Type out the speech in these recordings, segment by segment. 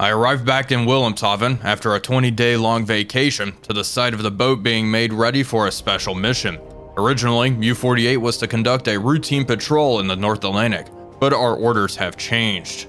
I arrived back in Wilhelmshaven after a 20-day long vacation to the site of the boat being made ready for a special mission. Originally, U-48 was to conduct a routine patrol in the North Atlantic, but our orders have changed.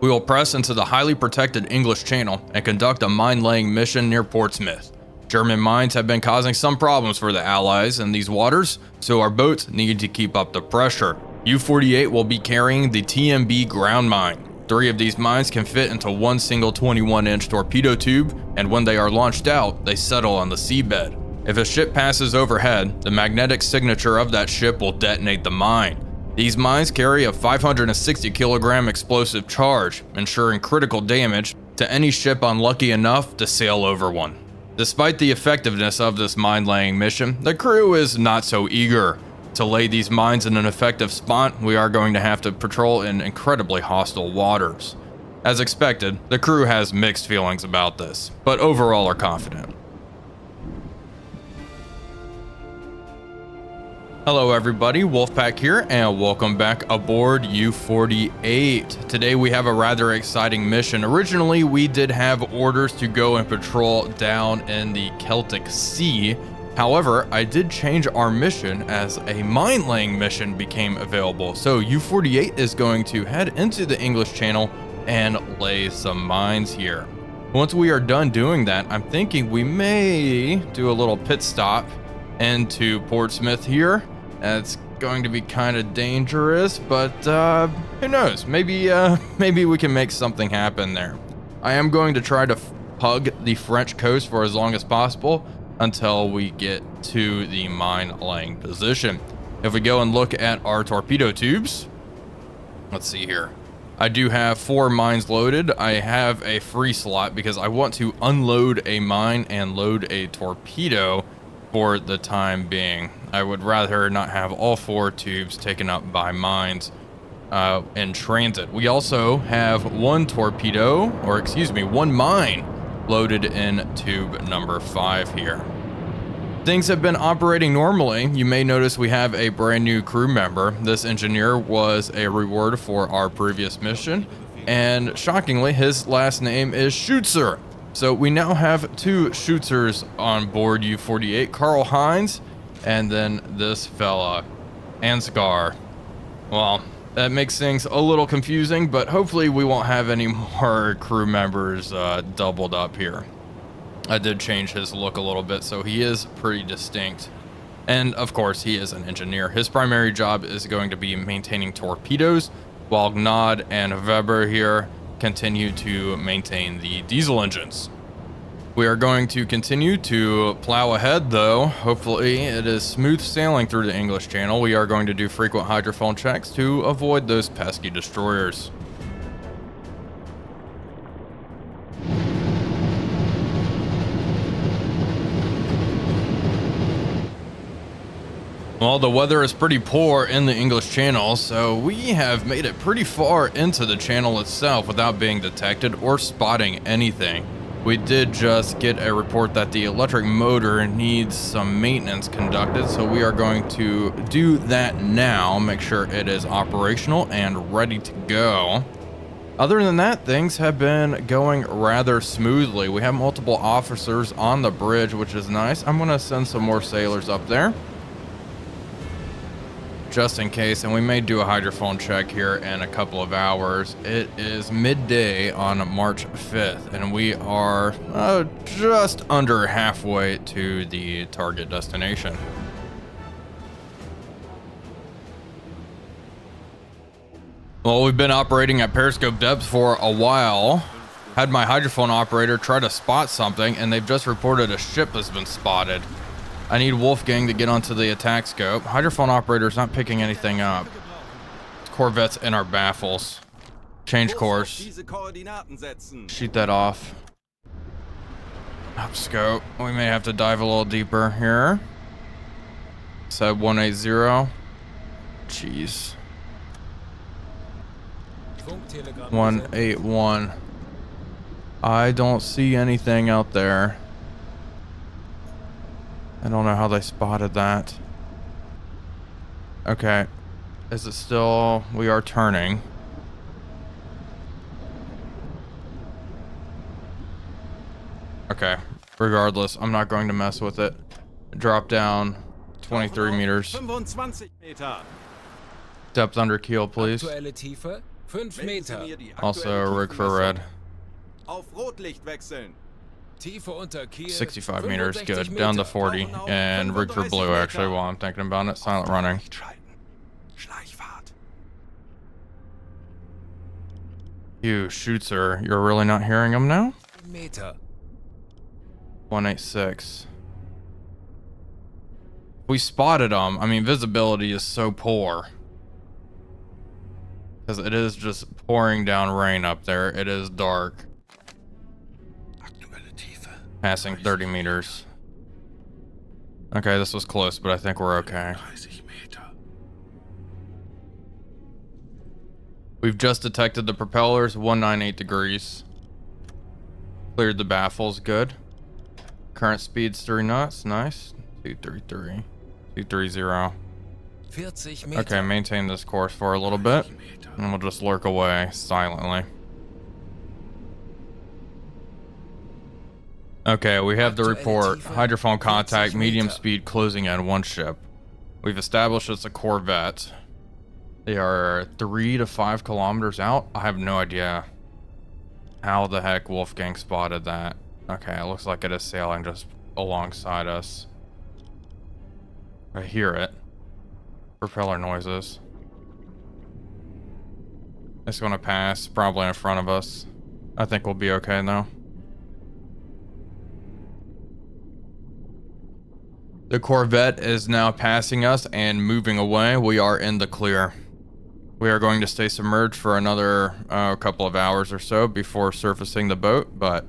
We will press into the highly protected English Channel and conduct a mine-laying mission near Portsmouth. German mines have been causing some problems for the Allies in these waters, so our boats need to keep up the pressure. U-48 will be carrying the TMB ground mine. 3 of these mines can fit into one single 21-inch torpedo tube, and when they are launched out, they settle on the seabed. If a ship passes overhead, the magnetic signature of that ship will detonate the mine. These mines carry a 560 kilogram explosive charge, ensuring critical damage to any ship unlucky enough to sail over one. Despite the effectiveness of this mine-laying mission, the crew is not so eager. To lay these mines in an effective spot, we are going to have to patrol in incredibly hostile waters. As expected, the crew has mixed feelings about this, but overall are confident. Hello everybody, Wolfpack here, and welcome back aboard U-48. Today we have a rather exciting mission. Originally, we did have orders to go and patrol down in the Celtic Sea. However, I did change our mission as a mine-laying mission became available. So U-48 is going to head into the English Channel and lay some mines here. Once we are done doing that, I'm thinking we may do a little pit stop into Portsmouth here. It's going to be kind of dangerous, but who knows? Maybe we can make something happen there. I am going to try to hug the French coast for as long as possible until we get to the mine laying position. If we go and look at our torpedo tubes, let's see here. I do have 4 mines loaded. I have a free slot because I want to unload a mine and load a torpedo for the time being. I would rather not have all 4 tubes taken up by mines in transit. We also have one mine loaded in tube number 5 here. Things have been operating normally. You may notice we have a brand new crew member. This engineer was a reward for our previous mission, and shockingly, his last name is Schutzer. So we now have 2 Schutzers on board U-48, Kaarel Heinz, and then this fella, Ansgar. Well, that makes things a little confusing, but hopefully we won't have any more crew members doubled up here. I did change his look a little bit, so he is pretty distinct. And of course, he is an engineer. His primary job is going to be maintaining torpedoes, while Gnod and Weber here continue to maintain the diesel engines. We are going to continue to plow ahead, though. Hopefully it is smooth sailing through the English Channel. We are going to do frequent hydrophone checks to avoid those pesky destroyers. Well, the weather is pretty poor in the English Channel, so we have made it pretty far into the channel itself without being detected or spotting anything. We did just get a report that the electric motor needs some maintenance conducted, so we are going to do that now, make sure it is operational and ready to go. Other than that, things have been going rather smoothly. We have multiple officers on the bridge, which is nice. I'm going to send some more sailors up there, just in case, and we may do a hydrophone check here in a couple of hours. It is midday on March 5th, and we are just under halfway to the target destination. Well, we've been operating at periscope depth for a while. Had my hydrophone operator try to spot something, and they've just reported a ship has been spotted. I need Wolfgang to get onto the attack scope. Hydrophone operator's not picking anything up. Corvette's in our baffles. Change course. Shoot that off. Up scope. We may have to dive a little deeper here. Said 180. Jeez. 181. I don't see anything out there. I don't know how they spotted that. Okay. Is it still... We are turning. Okay, regardless, I'm not going to mess with it. Drop down 23 meters. 25 Meter. Depth under keel, please. Aktuelle Tiefe 5 Meter. Also, rig for red. Auf Rotlicht wechseln. Tiefe unter Kiel 65 meters, 65 good. Down to Meter. 40. And rig for blue, actually, while I'm thinking about it. Silent running. Schleichfahrt. You shootser, you're really not hearing him now? Meter. 186. We spotted them. I mean, visibility is so poor. Because it is just pouring down rain up there. It is dark. Passing 30 meters. Okay, this was close, but I think we're okay. We've just detected the propellers, 198 degrees. Cleared the baffles, good. Current speed's 3 knots, nice. 233. 230. 40 Meter. Okay, maintain this course for a little bit. And we'll just lurk away silently. Okay, we have the report. Hydrophone contact, medium speed closing in, 1 ship. We've established it's a Corvette. They are 3 to 5 kilometers out. I have no idea how the heck Wolfgang spotted that. Okay, it looks like it is sailing just alongside us. I hear it. Propeller noises. It's gonna pass, probably in front of us. I think we'll be okay though. The Corvette is now passing us and moving away. We are in the clear. We are going to stay submerged for another couple of hours or so before surfacing the boat, but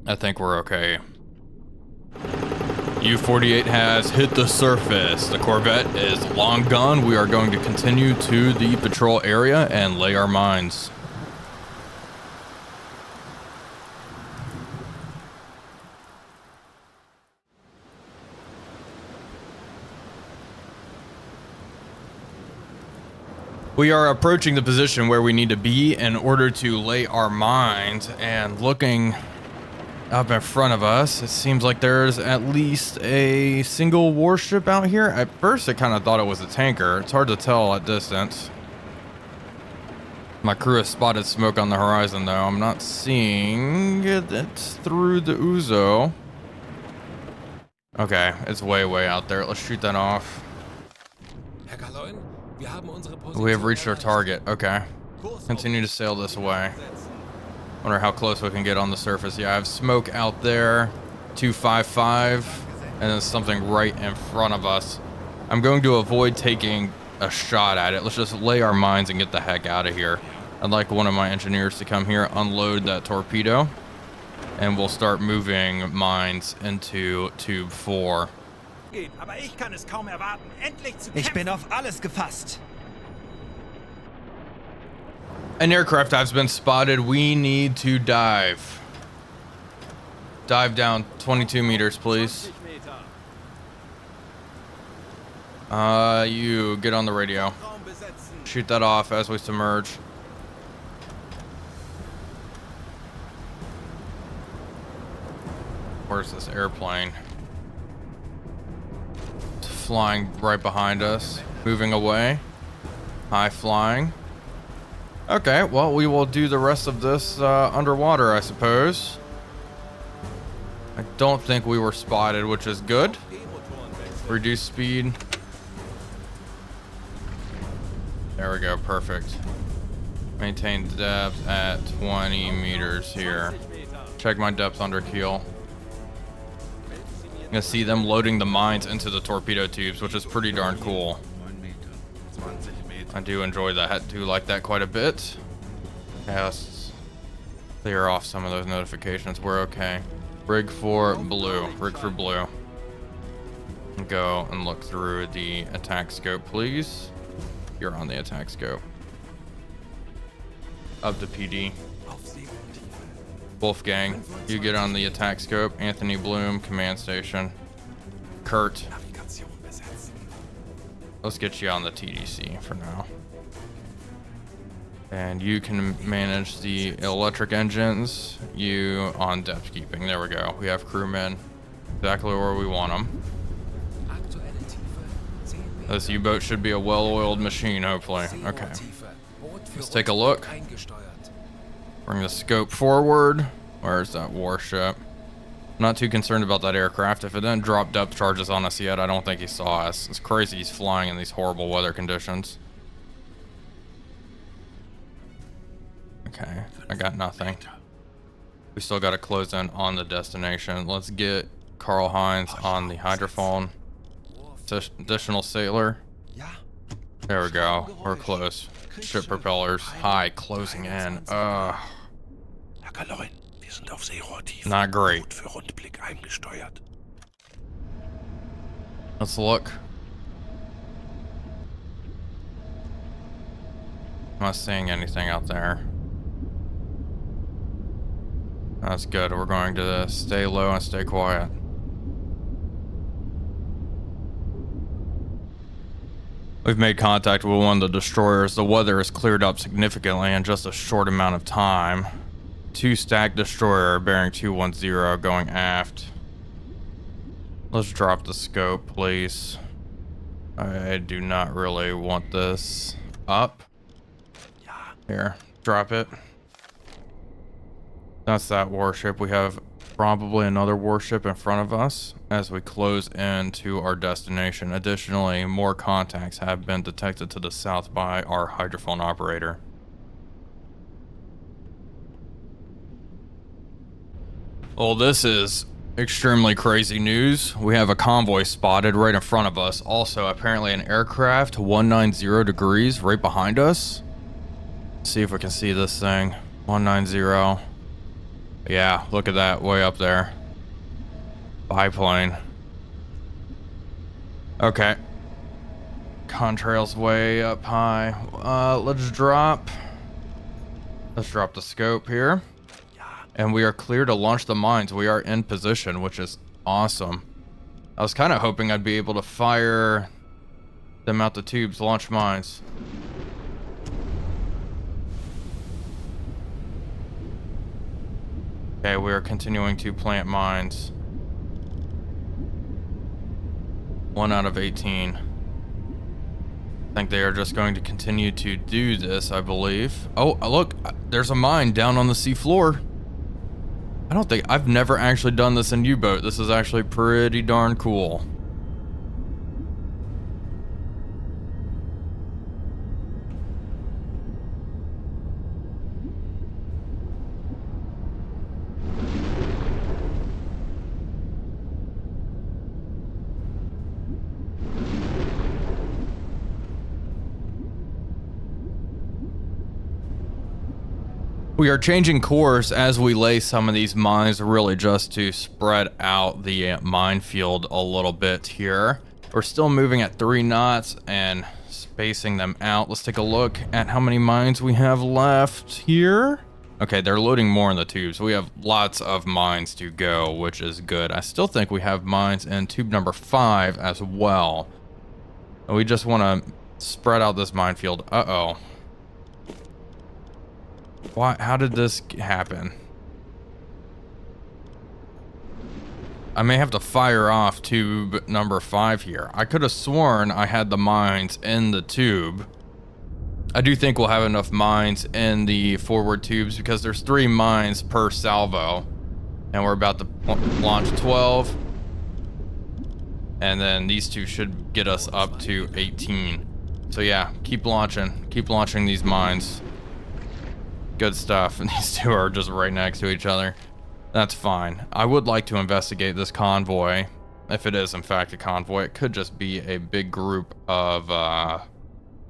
I think we're okay. U-48 has hit the surface. The Corvette is long gone. We are going to continue to the patrol area and lay our mines. We are approaching the position where we need to be in order to lay our mines, and looking up in front of us, it seems like there's at least a single warship out here. At first, I kind of thought it was a tanker. It's hard to tell at distance. My crew has spotted smoke on the horizon, though. I'm not seeing it. It's through the ouzo. Okay, it's way, way out there. Let's shoot that off. We have reached our target. Okay. Continue to sail this way. Wonder how close we can get on the surface. Yeah, I have smoke out there. 255. And then something right in front of us. I'm going to avoid taking a shot at it. Let's just lay our mines and get the heck out of here. I'd like one of my engineers to come here, unload that torpedo, and we'll start moving mines into tube 4. Ich bin auf alles gefasst. An aircraft has been spotted. We need to dive. Dive down 22 meters, please. You get on the radio. Shoot that off as we submerge. Where's this airplane? It's flying right behind us. Moving away. High flying. Okay, well, we will do the rest of this underwater, I suppose. I don't think we were spotted, which is good. Reduce speed. There we go, perfect. Maintain depth at 20 meters here. Check my depth under keel. I'm gonna see them loading the mines into the torpedo tubes, which is pretty darn cool. I do enjoy that. I do like that quite a bit. Yes. Clear off some of those notifications. We're okay. Rig for blue. Rig for blue. Go and look through the attack scope, please. You're on the attack scope. Up to PD. Wolfgang, you get on the attack scope. Anthony Bloom, command station. Kurt. Let's get you on the TDC for now. And you can manage the electric engines. You on depth keeping. There we go. We have crewmen exactly where we want them. Aktuelle Tiefe 10 Meter. This U-boat should be a well-oiled machine, hopefully. Okay. Tiefe. Boot für Let's take a look. eingesteuert. Bring the scope forward. Where's that warship? I'm not too concerned about that aircraft. If it didn't drop depth charges on us yet, I don't think he saw us. It's crazy he's flying in these horrible weather conditions. Okay, I got nothing. We still got to close in on the destination. Let's get Kaarel Hines on the hydrophone. Additional sailor. There we go. We're close. Ship propellers high, closing in. Herr Kaloin, wir sind auf Seerohrtiefe. Not great. Boot für Rundblick eingesteuert. Let's look. I'm not seeing anything out there. That's good. We're going to stay low and stay quiet. We've made contact with one of the destroyers. The weather has cleared up significantly in just a short amount of time. 2 stack destroyer bearing 210 going aft. Let's drop the scope, please. I do not really want this up. Here, drop it. That's that warship. We have probably another warship in front of us as we close into our destination. Additionally, more contacts have been detected to the south by our hydrophone operator. Well, this is extremely crazy news. We have a convoy spotted right in front of us. Also, apparently an aircraft 190 degrees right behind us. Let's see if we can see this thing. 190. Yeah, look at that way up there. Biplane. Okay. Contrail's way up high. Let's drop the scope here. And we are clear to launch the mines. We are in position, which is awesome. I was kind of hoping I'd be able to fire them out the tubes, launch mines. Okay, we are continuing to plant mines. 1 out of 18. I think they are just going to continue to do this, I believe. Oh, look, there's a mine down on the sea floor. I've never actually done this in U-boat. This is actually pretty darn cool. We are changing course as we lay some of these mines, really just to spread out the minefield a little bit here. We're still moving at 3 knots and spacing them out. Let's take a look at how many mines we have left here. Okay, they're loading more in the tubes. We have lots of mines to go, which is good. I still think we have mines in tube number 5 as well. And we just want to spread out this minefield. Uh-oh. Why? How did this happen? I may have to fire off tube number 5 here. I could have sworn I had the mines in the tube. I do think we'll have enough mines in the forward tubes because there's 3 mines per salvo. And we're about to launch 12. And then these 2 should get us up to 18. So yeah, keep launching these mines. Good stuff. And these 2 are just right next to each other. That's fine. I would like to investigate this convoy. If it is in fact a convoy, it could just be a big group of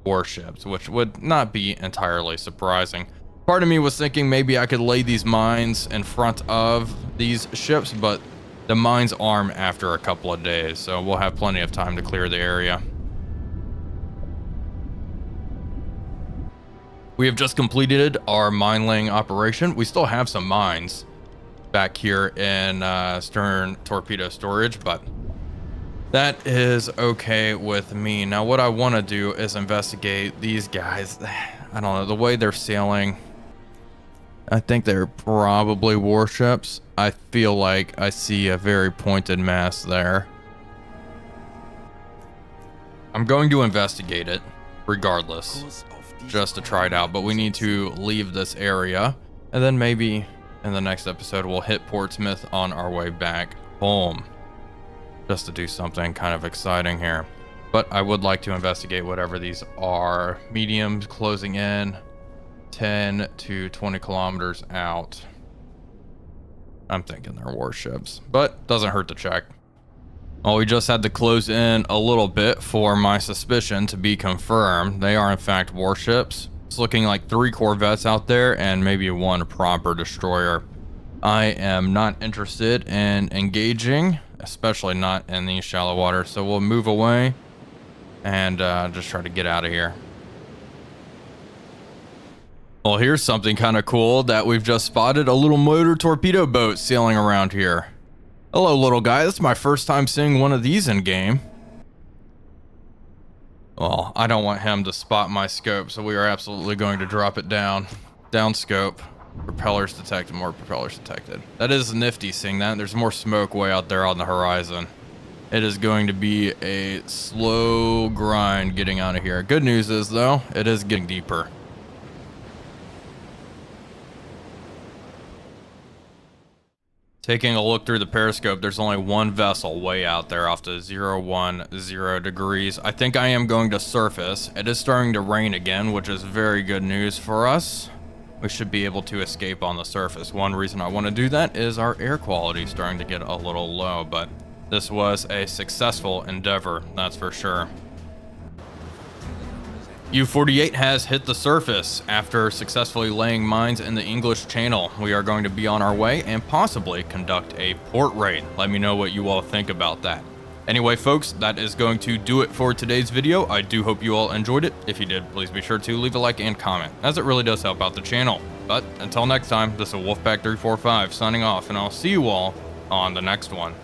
warships, which would not be entirely surprising. Part of me was thinking maybe I could lay these mines in front of these ships, but the mines arm after a couple of days, so we'll have plenty of time to clear the area. We have just completed our mine laying operation. We still have some mines back here in stern torpedo storage, but that is okay with me. Now what I want to do is investigate these guys. I don't know, the way they're sailing, I think they're probably warships. I feel like I see a very pointed mast there. I'm going to investigate it regardless, just to try it out, but we need to leave this area, and then maybe in the next episode we'll hit Portsmouth on our way back home, just to do something kind of exciting here. But I would like to investigate whatever these are. Mediums closing in 10 to 20 kilometers out. I'm thinking they're warships, but doesn't hurt to check. Well, we just had to close in a little bit for my suspicion to be confirmed. They are in fact warships. It's looking like 3 corvettes out there and maybe 1 proper destroyer. I am not interested in engaging, especially not in these shallow waters, so we'll move away and just try to get out of here. Well, here's something kind of cool that we've just spotted, a little motor torpedo boat sailing around here. Hello, little guy. This is my first time seeing one of these in game. Well, I don't want him to spot my scope, so we are absolutely going to drop it down. Down scope. Propellers detected, more propellers detected. That is nifty seeing that. There's more smoke way out there on the horizon. It is going to be a slow grind getting out of here. Good news is, though, it is getting deeper. Taking a look through the periscope, there's only 1 vessel way out there off to 010 degrees. I think I am going to surface. It is starting to rain again, which is very good news for us. We should be able to escape on the surface. One reason I want to do that is our air quality is starting to get a little low, but this was a successful endeavor, that's for sure. U-48 has hit the surface after successfully laying mines in the English Channel. We are going to be on our way and possibly conduct a port raid. Let me know what you all think about that. Anyway, folks, that is going to do it for today's video. I do hope you all enjoyed it. If you did, please be sure to leave a like and comment, as it really does help out the channel. But until next time, this is Wolfpack345 signing off, and I'll see you all on the next one.